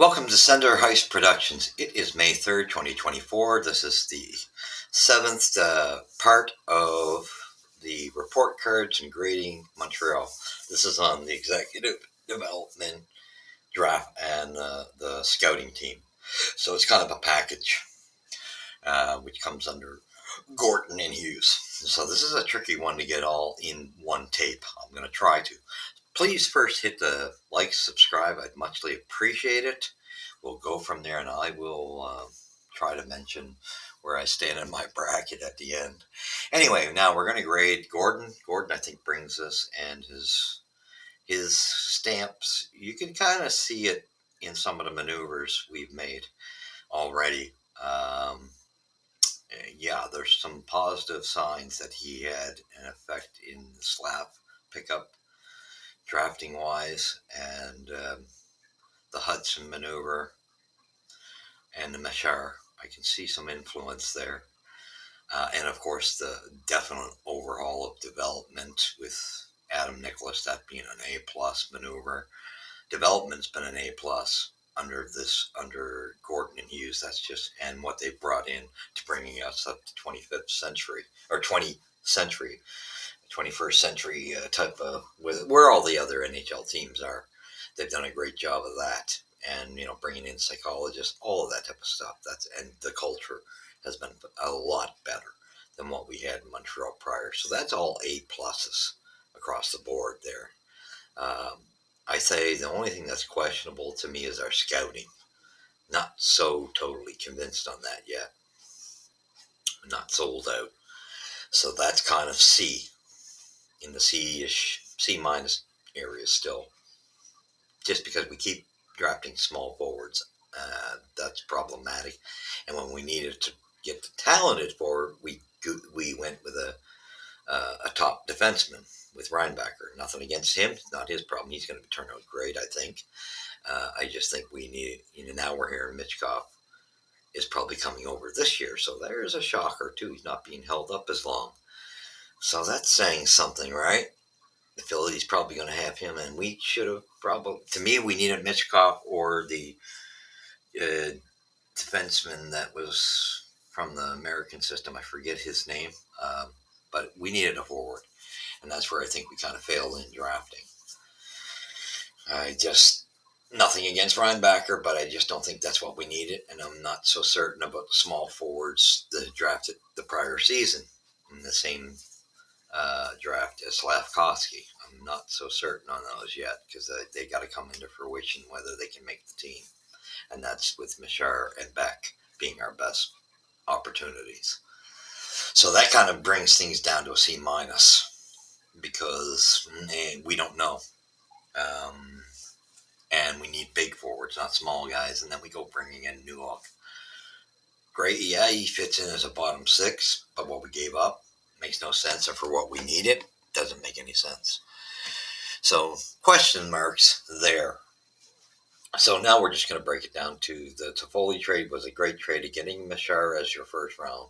Welcome to Sender Heist Productions. It is May 3rd, 2024. This is the seventh part of the report cards and grading Montreal. This is on the executive development draft and the scouting team. So it's kind of a package which comes under Gordon and Hughes. So this is a tricky one to get all in one tape. I'm going to try to. Please first hit the like, subscribe. I'd muchly appreciate it. We'll go from there, and I will try to mention where I stand in my bracket at the end. Anyway, now we're going to grade Gordon. Gordon, I think, brings us, and his stamps. You can kind of see it in some of the maneuvers we've made already. Yeah, there's some positive signs that he had an effect in the slap pickup drafting wise, and the Hudson maneuver and the Machar. I can see some influence there. And of course, the definite overhaul of development with Adam Nicholas, that being an A plus maneuver. Development's been an A plus under Gordon and Hughes. That's just, and what they brought in to bringing us up to 25th century or 20th century, 21st century type of with where all the other NHL teams are. They've done a great job of that, and bringing in psychologists, all of that type of stuff. And the culture has been a lot better than what we had in Montreal prior. So that's all A pluses across the board there. I say the only thing that's questionable to me is our scouting. Not so totally convinced on that yet. Not sold out. So that's kind of C in the C-ish, C minus area still. Just because we keep drafting small forwards, that's problematic. And when we needed to get the talented forward, we went with a top defenseman with Reinbacher. Nothing against him; it's not his problem. He's going to turn out great, I think. I just think we need. Now we're hearing Mitchkov is probably coming over this year, so there's a shocker too. He's not being held up as long, so that's saying something, right? The Phillies probably going to have him, and we should have probably. To me, we needed Mitchkov or the uh, defenseman that was from the American system. I forget his name, but we needed a forward, and that's where I think we kind of failed in drafting. I just nothing against Reinbacher, but I just don't think that's what we needed, and I'm not so certain about the small forwards that drafted the prior season in the same draft as Slavkovsky. I'm not so certain on those yet because they got to come into fruition whether they can make the team, and that's with Machar and Beck being our best opportunities. So that kind of brings things down to a C minus because we don't know. Um, and we need big forwards, not small guys. And then we go bringing in Newhook. Great, yeah, he fits in as a bottom six, but what we gave up makes no sense, and for what we needed, doesn't make any sense. So question marks there. So now we're just going to break it down to the Toffoli trade was a great trade of getting Machar as your first round.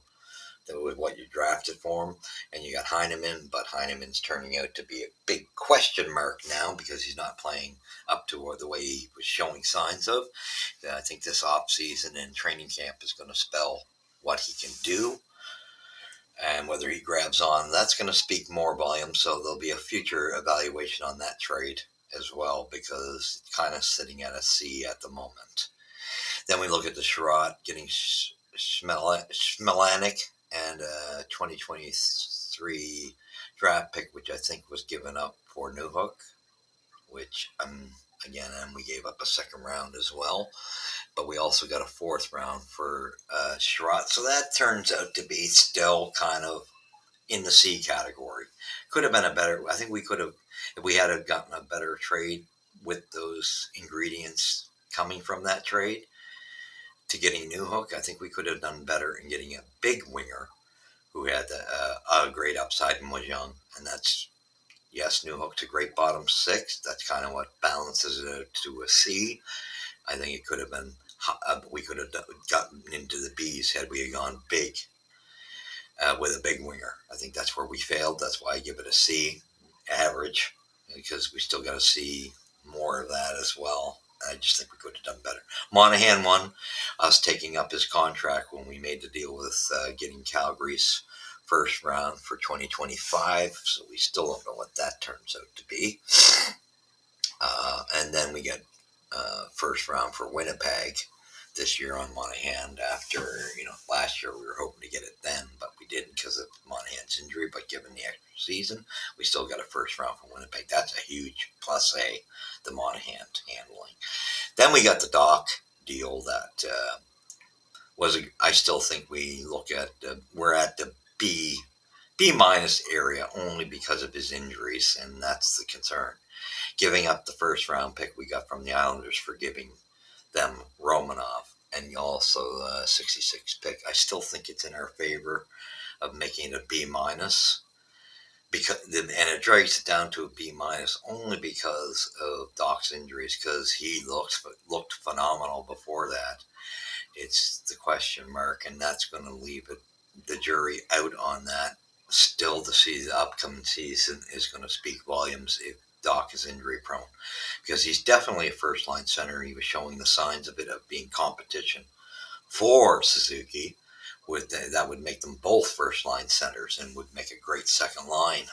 That was what you drafted for him, and you got Heineman, but Heineman's turning out to be a big question mark now because he's not playing up to the way he was showing signs of. I think this off season and training camp is going to spell what he can do, and whether he grabs on, that's going to speak more volumes. So there'll be a future evaluation on that trade as well because it's kind of sitting at a C at the moment. Then we look at the Sherratt getting Smelanik and a 2023 draft pick, which I think was given up for Newhook, which again, and we gave up a second round as well. But we also got a fourth round for Sherratt. So that turns out to be still kind of in the C category. Could have been a better, I think we could have, if we had gotten a better trade with those ingredients coming from that trade to getting Newhook, I think we could have done better in getting a big winger who had a great upside in Mojang. And that's, yes, Newhook's a great bottom six. That's kind of what balances it to a C. I think it could have been, we could have gotten into the B's had we gone big with a big winger. I think that's where we failed. That's why I give it a C average because we still got to see more of that as well. I just think we could have done better. Monahan won, us taking up his contract when we made the deal with getting Calgary's first round for 2025. So we still don't know what that turns out to be. And then we get first round for Winnipeg this year on Monahan after, last year we were hoping to get it then, but we didn't because of Monahan's injury. But given the extra season, we still got a first round from Winnipeg. That's a huge plus A, the Monahan handling. Then we got the Doc deal that I still think we look at, we're at the B minus area only because of his injuries, and that's the concern. Giving up the first round pick we got from the Islanders for giving them Romanov, and also 66 pick. I still think it's in our favor of making it a B minus, and it drags it down to a B minus only because of Doc's injuries, because he looked phenomenal before that. It's the question mark, and that's going to leave the jury out on that. Still, to see the upcoming season is going to speak volumes if Doc is injury prone, because he's definitely a first line center. He was showing the signs of it, of being competition for Suzuki. That would make them both first line centers and would make a great second line.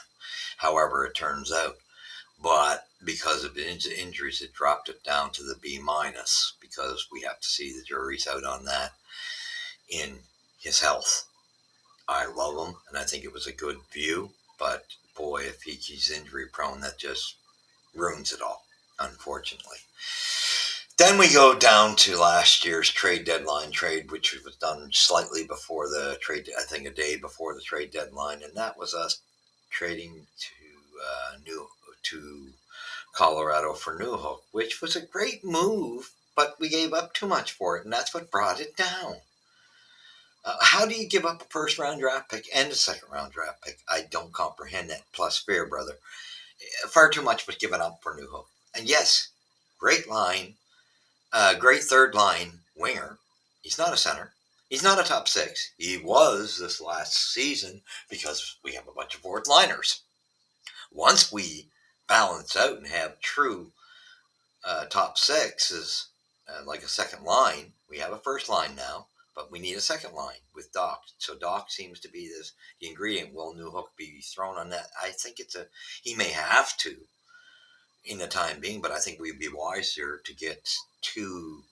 However, it turns out, but because of injuries, it dropped it down to the B minus, because we have to see the jury's out on that in his health. I love him, and I think it was a good view, but boy, if he's injury prone, that just ruins it all, unfortunately. Then we go down to last year's trade deadline trade, which was done slightly before the trade, I think a day before the trade deadline, and that was us trading to Colorado for Newhook, which was a great move, but we gave up too much for it, and that's what brought it down. How do you give up a first round draft pick and a second round draft pick? I don't comprehend that. Plus, Fairbrother, far too much was given up for Newhook. And yes, great line, great third line winger. He's not a center. He's not a top six. He was this last season because we have a bunch of fourth liners. Once we balance out and have true top six is like a second line, we have a first line now, but we need a second line with Doc. So Doc seems to be the ingredient. Will Newhook be thrown on that? I think he may have to in the time being, but I think we'd be wiser to get two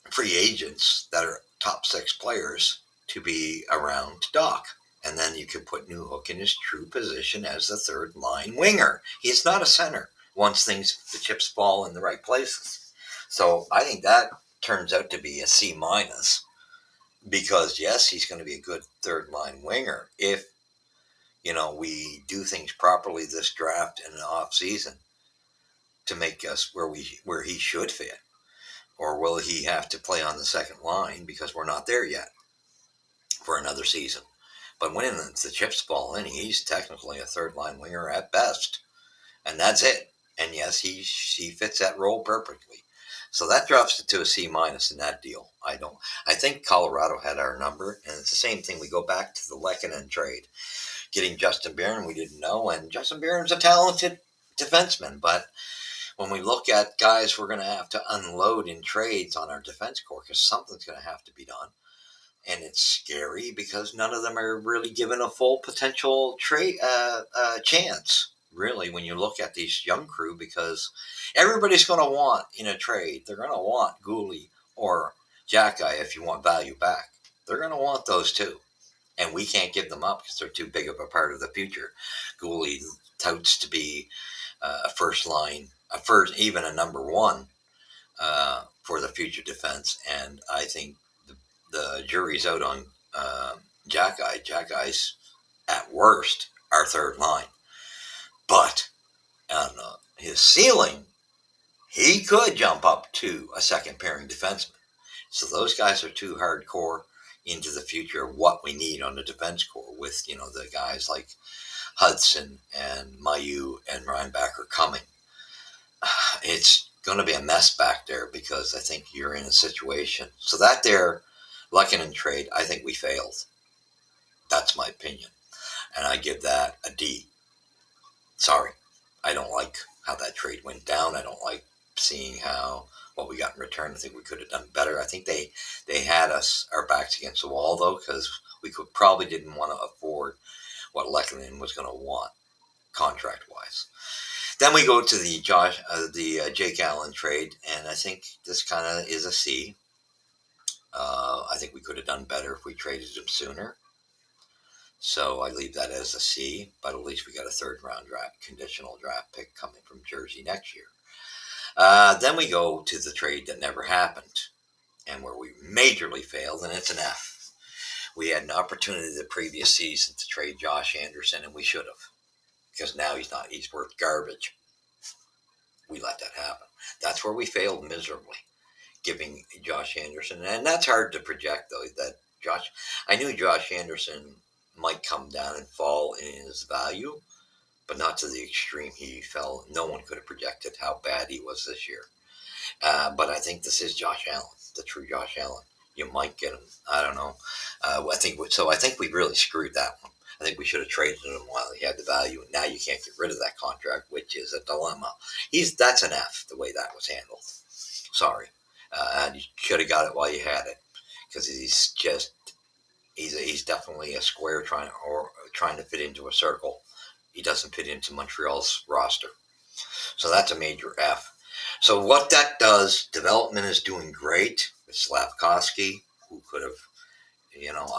free agents that are top six players to be around Doc. And then you can put Newhook in his true position as the third line winger. He's not a center once the chips fall in the right places. So I think that turns out to be a C minus, because yes, he's going to be a good third line winger if we do things properly this draft and the off season to make us where he should fit. Or will he have to play on the second line because we're not there yet for another season? But when the chips fall in, he's technically a third line winger at best, and that's it. And yes, he fits that role perfectly. So that drops it to a C minus in that deal. I think Colorado had our number, and it's the same thing. We go back to the Lehkonen trade, getting Justin Barron. We didn't know, and Justin Barron's a talented defenseman, but when we look at guys we're going to have to unload in trades on our defense core, because something's going to have to be done. And it's scary because none of them are really given a full potential chance, really, when you look at these young crew, because everybody's going to want in a trade, they're going to want Gooley or Jackeye if you want value back. They're going to want those two. And we can't give them up because they're too big of a part of the future. Gooley touts to be a first line, even a number one for the future defense. And I think the jury's out on Jackeye. Jackeye's at worst our third line, but on his ceiling, he could jump up to a second pairing defenseman. So those guys are too hardcore into the future of what we need on the defense core, with the guys like Hudson and Mayu and Reinbacher coming. It's going to be a mess back there because I think you're in a situation. So that there, Lehkonen trade, I think we failed. That's my opinion. And I give that a D. Sorry. I don't like how that trade went down. I don't like seeing how what we got in return. I think we could have done better. I think they had our backs against the wall though, because we probably didn't want to afford what Lehkonen was going to want contract wise. Then we go to the Jake Allen trade, and I think this kind of is a C. I think we could have done better if we traded him sooner. So I leave that as a C, but at least we got a third round conditional draft pick coming from Jersey next year. Then we go to the trade that never happened and where we majorly failed, and it's an F. We had an opportunity the previous season to trade Josh Anderson, and we should have, because now he's worth garbage. We let that happen. That's where we failed miserably, giving Josh Anderson, and that's hard to project though. I knew Josh Anderson might come down and fall in his value, but not to the extreme he fell. No one could have projected how bad he was this year. But I think this is Josh Allen, the true Josh Allen. You might get him. I don't know. I think we really screwed that one. I think we should have traded him while he had the value, and now you can't get rid of that contract, which is a dilemma. That's an F, the way that was handled. Sorry, and you should have got it while you had it, because he's definitely a square trying to fit into a circle. He doesn't fit into Montreal's roster, so that's a major F. So what that does, development is doing great with Slavkovsky, who could have,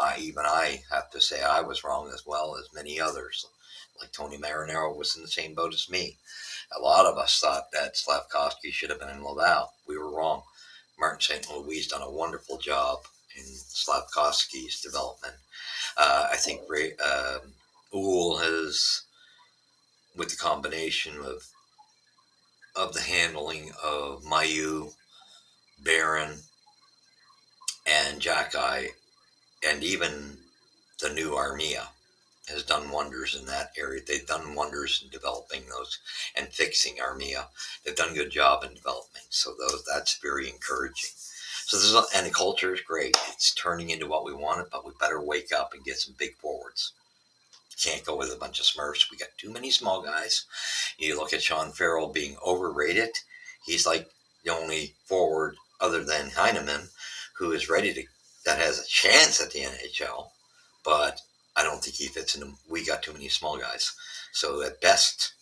I have to say I was wrong as well as many others. Like Tony Marinaro was in the same boat as me. A lot of us thought that Slavkovsky should have been in Laval. We were wrong. Martin St. Louis done a wonderful job in Slavkovsky's development. I think Uhl has, with the combination of the handling of Mayu, Barron, and Jackeye, and even the new Armia has done wonders in that area. They've done wonders in developing those and fixing Armia. They've done a good job in developing. So that's very encouraging. And the culture is great. It's turning into what we wanted, but we better wake up and get some big forwards. Can't go with a bunch of Smurfs. We got too many small guys. You look at Sean Farrell being overrated. He's like the only forward other than Heineman who is that has a chance at the NHL, but I don't think he fits in them. We got too many small guys. So at best,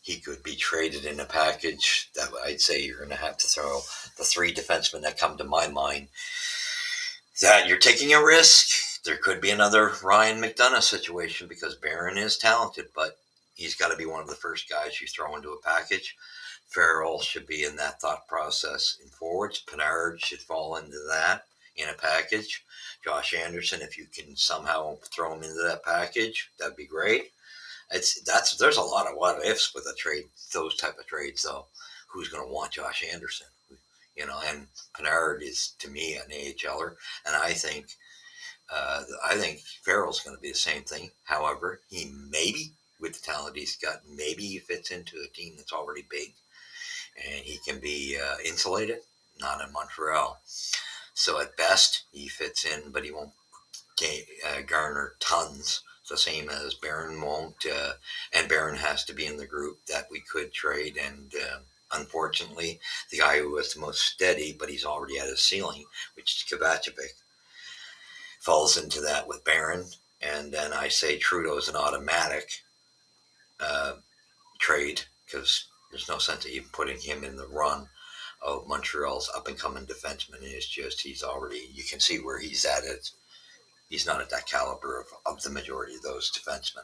he could be traded in a package that I'd say you're going to have to throw the three defensemen that come to my mind. That you're taking a risk. There could be another Ryan McDonough situation because Barron is talented, but he's got to be one of the first guys you throw into a package. Farrell should be in that thought process in forwards. Pinard should fall into that in a package. Josh Anderson, if you can somehow throw him into that package, that'd be great. There's a lot of what ifs with a trade, those type of trades though. Who's going to want Josh Anderson? And Pinard is to me an AHLer, and I think Farrell's going to be the same thing. However, he maybe with the talent he's got, maybe he fits into a team that's already big, and he can be insulated. Not in Montreal. So at best, he fits in, but he won't garner tons. The same as Barron won't, and Barron has to be in the group that we could trade. And unfortunately, the guy who was the most steady, but he's already at his ceiling, which is Kovacevic, falls into that with Barron. And then I say Trudeau's an automatic trade because there's no sense of even putting him in the run of Montreal's up-and-coming defenseman. You can see where he's at it. He's not at that caliber of the majority of those defensemen.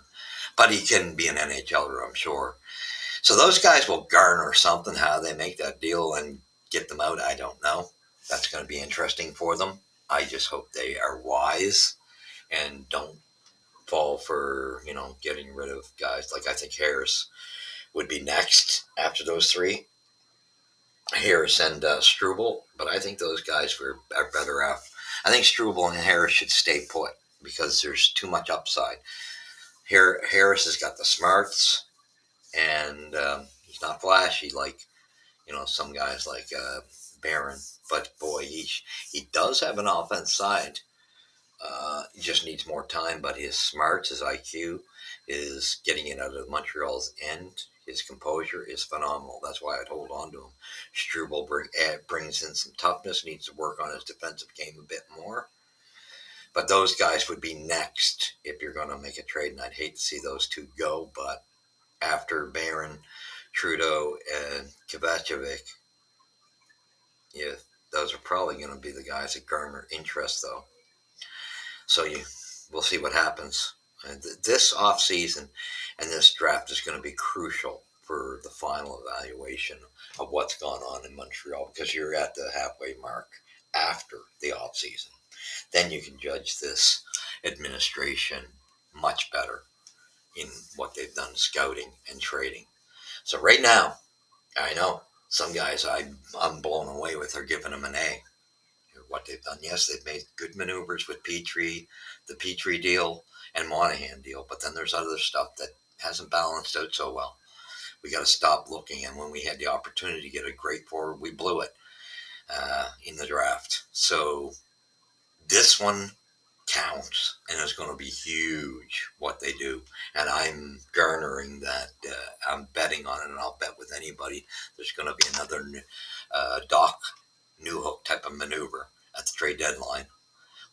But he can be an NHLer, I'm sure. So those guys will garner something. How they make that deal and get them out, I don't know. That's going to be interesting for them. I just hope they are wise and don't fall for, getting rid of guys. Like I think Harris would be next after those three. Harris and Struble, but I think those guys are better off. I think Struble and Harris should stay put because there's too much upside. Harris has got the smarts, and he's not flashy like some guys like Barron. But boy, he does have an offense side. He just needs more time. But his smarts, his IQ, is getting it out of Montreal's end. His composure is phenomenal. That's why I'd hold on to him. Struble brings in some toughness, needs to work on his defensive game a bit more. But those guys would be next if you're going to make a trade, and I'd hate to see those two go. But after Barron, Trudeau, and Kovacevic, yeah, those are probably going to be the guys that garner interest, though. So we'll see what happens. And this off season and this draft is going to be crucial for the final evaluation of what's gone on in Montreal, because you're at the halfway mark after the off season. Then you can judge this administration much better in what they've done scouting and trading. So right now, I know some guys I'm blown away with are giving them an A. What they've done. Yes, they've made good maneuvers with Petrie, the Petrie deal, and Monahan deal, but then there's other stuff that hasn't balanced out so well. We got to stop looking, and when we had the opportunity to get a great forward, we blew it in the draft. So this one counts, and it's going to be huge what they do. And I'm garnering that. I'm betting on it, and I'll bet with anybody there's going to be another Doc Newhook type of maneuver at the trade deadline,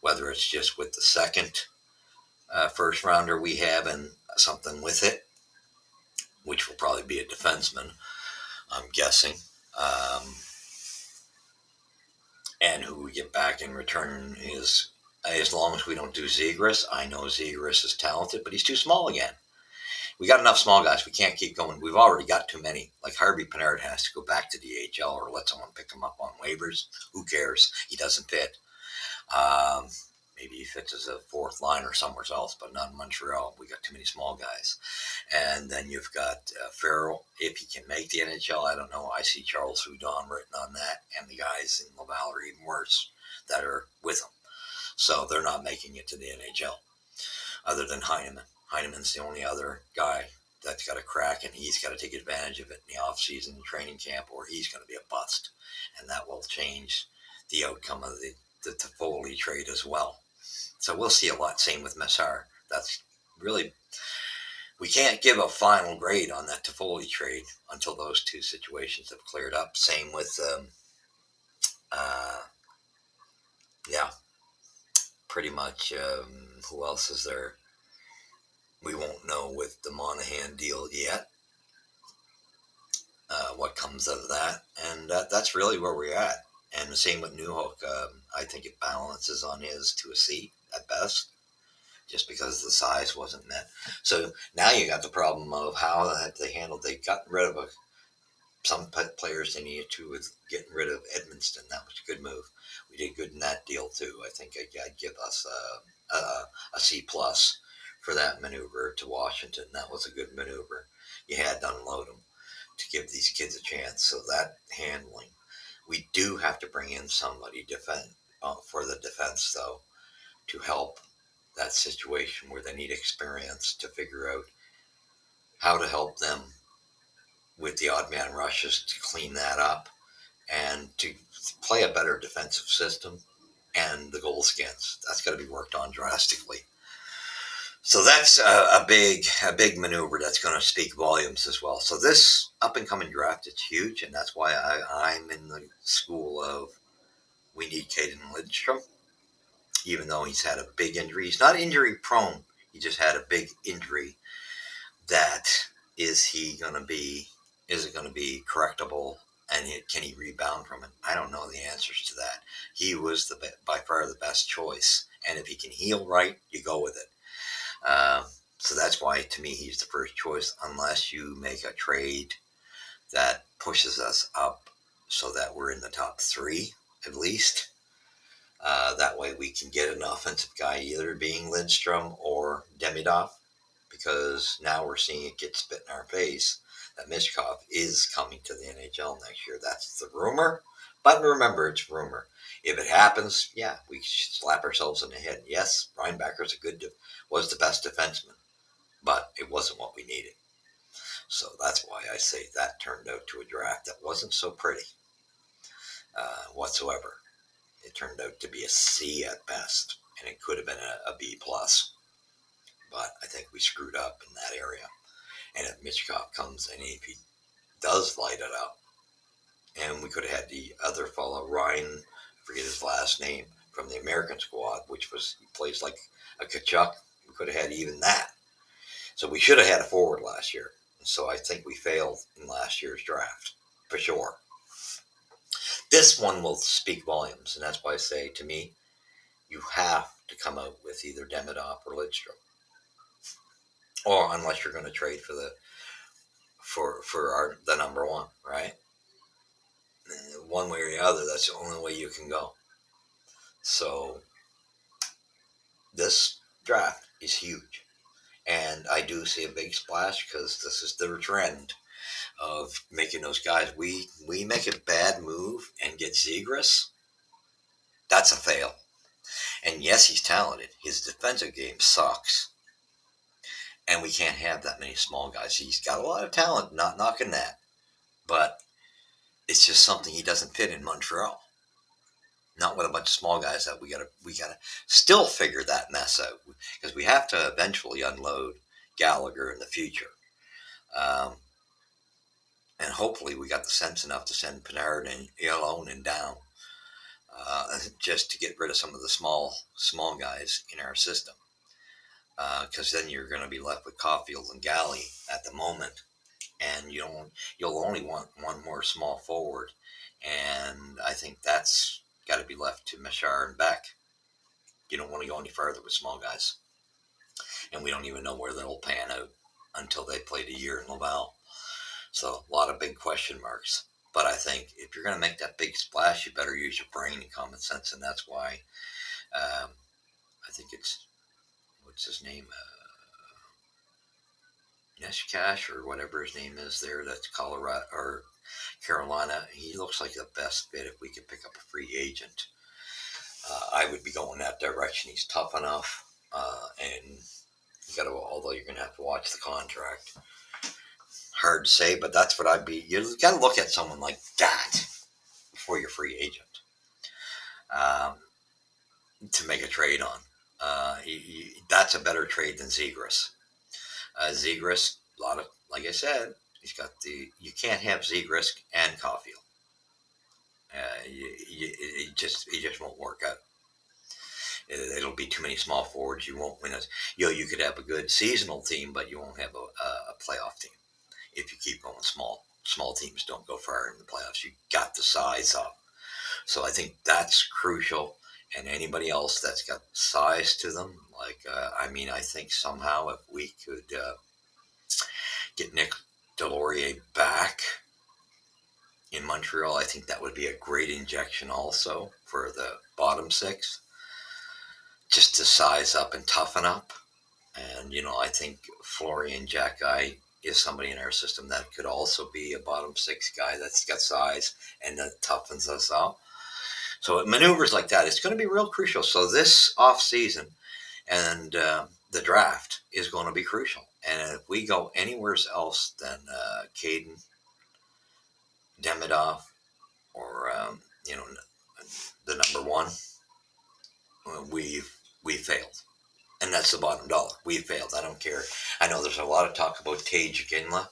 whether it's just with the second first rounder we have and something with it, which will probably be a defenseman, I'm guessing. And who we get back in return is, as long as we don't do Zegras. I know Zegras is talented, but he's too small again. We got enough small guys. We can't keep going. We've already got too many. Like Harvey Pinard has to go back to the AHL or let someone pick him up on waivers. Who cares? He doesn't fit. Um, Maybe he fits as a fourth liner somewhere else, but not in Montreal. We got too many small guys. And then you've got Farrell. If he can make the NHL, I don't know. I see Charles Hudon written on that, and the guys in Laval are even worse that are with him. So they're not making it to the NHL, other than Heineman. Heineman's the only other guy that's got a crack, and he's got to take advantage of it in the offseason and training camp, or he's going to be a bust. And that will change the outcome of the Toffoli trade as well. So we'll see a lot. Same with Messar. That's really, we can't give a final grade on that Toffoli trade until those two situations have cleared up. Same with, yeah, pretty much. Who else is there? We won't know with the Monahan deal yet. What comes of that, and that's really where we're at. And the same with Newhook. I think it balances on his to a C at best, just because the size wasn't met. So now you got the problem of how they handled. They got rid of some players they needed to, with getting rid of Edmonston. That was a good move. We did good in that deal too. I think I'd give us a C plus for that maneuver to Washington. That was a good maneuver. You had to unload them to give these kids a chance. So that handling, we do have to bring in somebody for the defense, though, to help that situation where they need experience to figure out how to help them with the odd man rushes to clean that up and to play a better defensive system, and the goal skins. That's got to be worked on drastically. So that's a big maneuver that's going to speak volumes as well. So this up and coming draft, it's huge, and that's why I'm in the school of we need Caden Lidstrom, even though he's had a big injury. He's not injury prone. He just had a big injury. That is he going to be? Is it going to be correctable? And can he rebound from it? I don't know the answers to that. He was by far the best choice, and if he can heal right, you go with it. So that's why, to me, he's the first choice, unless you make a trade that pushes us up so that we're in the top three, at least. That way we can get an offensive guy, either being Lindstrom or Demidov, because now we're seeing it get spit in our face that Mishkov is coming to the NHL next year. That's the rumor. But remember, it's rumor. If it happens, yeah, we should slap ourselves in the head. Yes, Brian Becker's was the best defenseman, but it wasn't what we needed. So that's why I say that turned out to a draft that wasn't so pretty whatsoever. It turned out to be a C at best, and it could have been a B plus. but I think we screwed up in that area. And if Mitchkov comes and if he does light it up, and we could have had the other fellow, Ryan, I forget his last name, from the American squad, which was he plays like a Kachuk. We could have had even that. So we should have had a forward last year. So I think we failed in last year's draft for sure. This one will speak volumes, and that's why I say to me, you have to come out with either Demidov or Lidstrom, or unless you're going to trade for the number one, right? One way or the other, that's the only way you can go. So this draft is huge, and I do see a big splash because this is the trend of making those guys. We make a bad move and get Zegras. That's a fail. And yes, he's talented. His defensive game sucks. And we can't have that many small guys. He's got a lot of talent, not knocking that. But it's just something he doesn't fit in Montreal. Not with a bunch of small guys that we gotta still figure that mess out because we have to eventually unload Gallagher in the future. Um, and hopefully we got the sense enough to send Pinard and Yolonen down just to get rid of some of the small guys in our system. Because then you're going to be left with Caulfield and Galley at the moment, and you'll only want one more small forward, and I think that's got to be left to Machar and Beck. You don't want to go any further with small guys, and we don't even know where they'll pan out until they played a year in Laval. So a lot of big question marks. But I think if you're going to make that big splash, you better use your brain and common sense, and that's why I think it's what's his name. Neshcash or whatever his name is there. That's Colorado or Carolina. He looks like the best fit if we could pick up a free agent. I would be going that direction. He's tough enough, and you got to. Although you're going to have to watch the contract. Hard to say, but that's what I'd be. You got to look at someone like that for your free agent um, to make a trade on. That's a better trade than Zegras. Zegras, a lot of, like I said, he's got you can't have Zegras and Caulfield. It just won't work out. It'll be too many small forwards. You won't win. You could have a good seasonal team, but you won't have a playoff team if you keep going small. Small teams don't go far in the playoffs. You got the size up. So I think that's crucial. And anybody else that's got size to them, I think somehow if we could get Nick Delorier back in Montreal, I think that would be a great injection also for the bottom six, just to size up and toughen up. And, I think Florian Jacky is somebody in our system that could also be a bottom six guy that's got size and that toughens us up. So maneuvers like that, it's going to be real crucial. So this off season and the draft is going to be crucial. And if we go anywhere else than Caden, Demidov, or the number one, we failed, and that's the bottom dollar. We failed. I don't care. I know there's a lot of talk about Tage Ginla.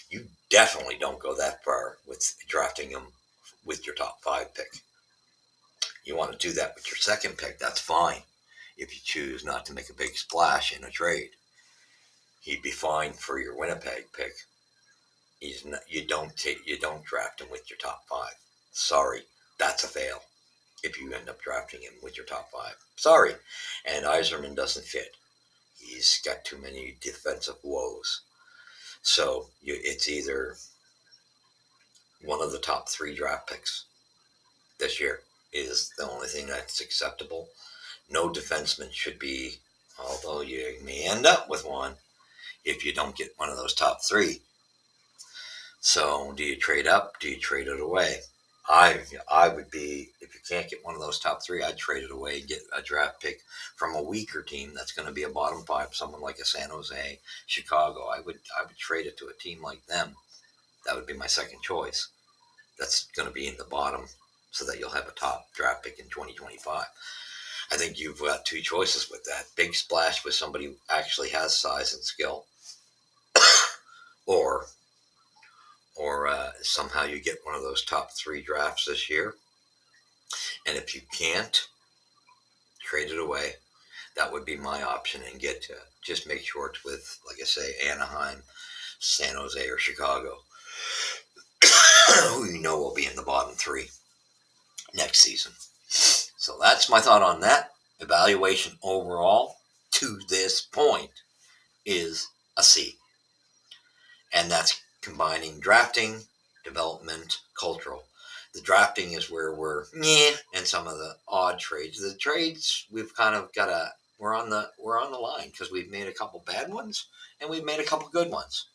You definitely don't go that far with drafting him with your top 5 pick. You want to do that with your second pick. That's fine. If you choose not to make a big splash in a trade, he'd be fine for your Winnipeg pick. You don't draft him with your top 5. Sorry, that's a fail. If you end up drafting him with your top 5. Sorry. And Yzerman doesn't fit. He's got too many defensive woes. So it's either one of the top 3 draft picks this year is the only thing that's acceptable. No defenseman should be, although you may end up with one if you don't get one of those top 3. So do you trade up? Do you trade it away? I would be, if you can't get one of those top 3, I'd trade it away and get a draft pick from a weaker team that's going to be a bottom 5, someone like a San Jose, Chicago. I would trade it to a team like them. That would be my second choice. That's going to be in the bottom so that you'll have a top draft pick in 2025. I think you've got two choices with that: big splash with somebody who actually has size and skill, or somehow you get one of those top three drafts this year. And if you can't, trade it away. That would be my option, and just make sure it's with, like I say, Anaheim, San Jose, or Chicago, who you know will be in the bottom three next season. So that's my thought on that. Evaluation overall to this point is a C. And that's combining drafting, development, cultural. The drafting is where we're and some of the odd trades. The trades we've kind of got we're on the line because we've made a couple bad ones and we've made a couple good ones.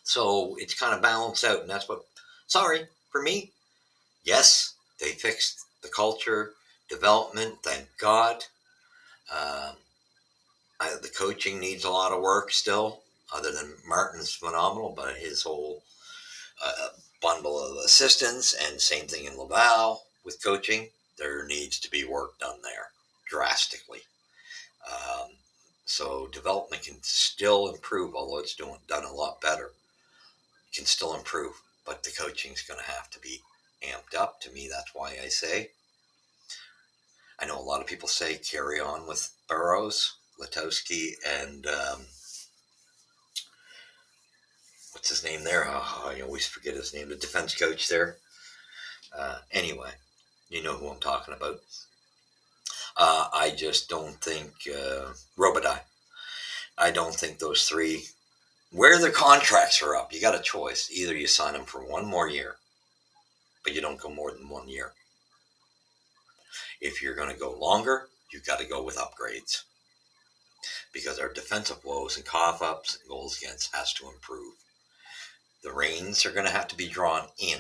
So it's kind of balanced out, and that's what. Sorry for me. Yes, they fixed the culture, development. Thank God. Um, the coaching needs a lot of work still. Other than Martin's phenomenal, but his whole uh, bundle of assistants, and same thing in Laval with coaching. There needs to be work done there drastically. Um, so development can still improve, although it's done a lot better. It can still improve, but the coaching is going to have to be amped up. To me, that's why I say. I know a lot of people say carry on with Burrows, Latowski, and what's his name there? Oh, I always forget his name. The defense coach there. Anyway, you know who I'm talking about. I just don't think Robitaille. I don't think those three, where their contracts are up, you got a choice. Either you sign them for one more year, but you don't go more than 1 year. If you're going to go longer, you got to go with upgrades because our defensive woes and cough ups and goals against has to improve. The reins are going to have to be drawn in,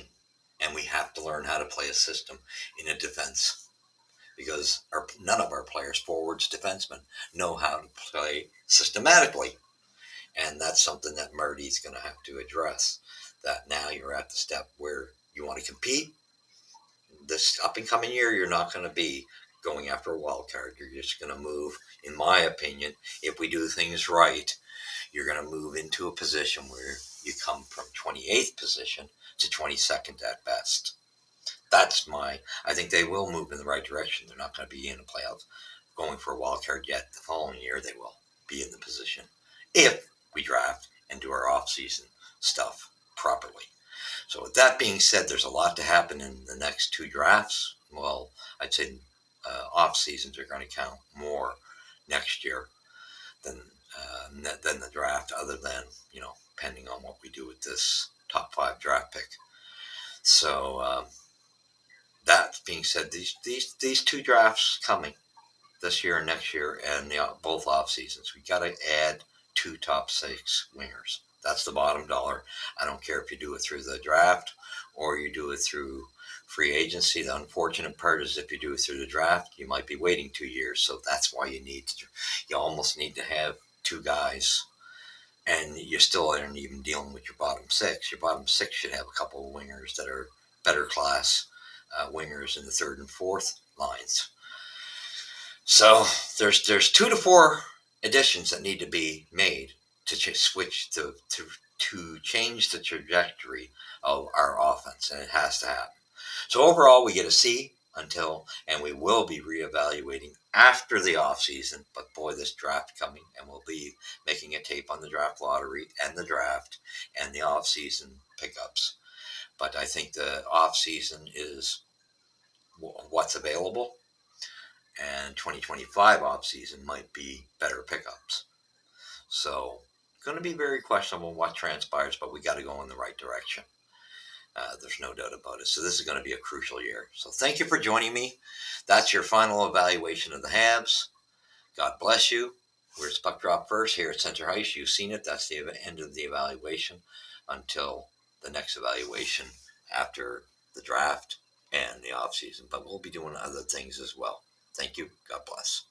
and we have to learn how to play a system in a defense because none of our players, forwards, defensemen, know how to play systematically. And that's something that Marty's going to have to address. That now you're at the step where you want to compete. This up and coming year, you're not going to be going after a wild card. You're just going to move, in my opinion, if we do things right, you're going to move into a position where you come from 28th position to 22nd at best. I think they will move in the right direction. They're not going to be in the playoffs going for a wild card yet. The following year, they will be in the position if we draft and do our off-season stuff properly. So with that being said, there's a lot to happen in the next two drafts. Well, I'd say off-seasons are going to count more next year than than the draft, other than, pending on what we do with this top 5 draft pick. So that being said, these two drafts coming this year and next year, and both off seasons, we got to add 2 top 6 wingers. That's the bottom dollar. I don't care if you do it through the draft or you do it through free agency. The unfortunate part is if you do it through the draft, you might be waiting 2 years. So that's why you almost need to have 2 guys, and you still aren't even dealing with your bottom 6. Your bottom 6 should have a couple of wingers that are better class wingers in the 3rd and 4th lines. So there's 2 to 4 additions that need to be made to switch to change the trajectory of our offense, and it has to happen. So overall, we get a C and we will be reevaluating after the offseason. But boy, this draft coming, and we'll be making a tape on the draft lottery and the draft and the offseason pickups. But I think the offseason is what's available, and 2025 offseason might be better pickups. So going to be very questionable what transpires, but we got to go in the right direction. There's no doubt about it. So this is going to be a crucial year. So thank you for joining me. That's your final evaluation of the Habs. God bless you. Where's puck drop first here at Center Ice? You've seen it. That's the end of the evaluation until the next evaluation after the draft and the offseason. But we'll be doing other things as well. Thank you. God bless.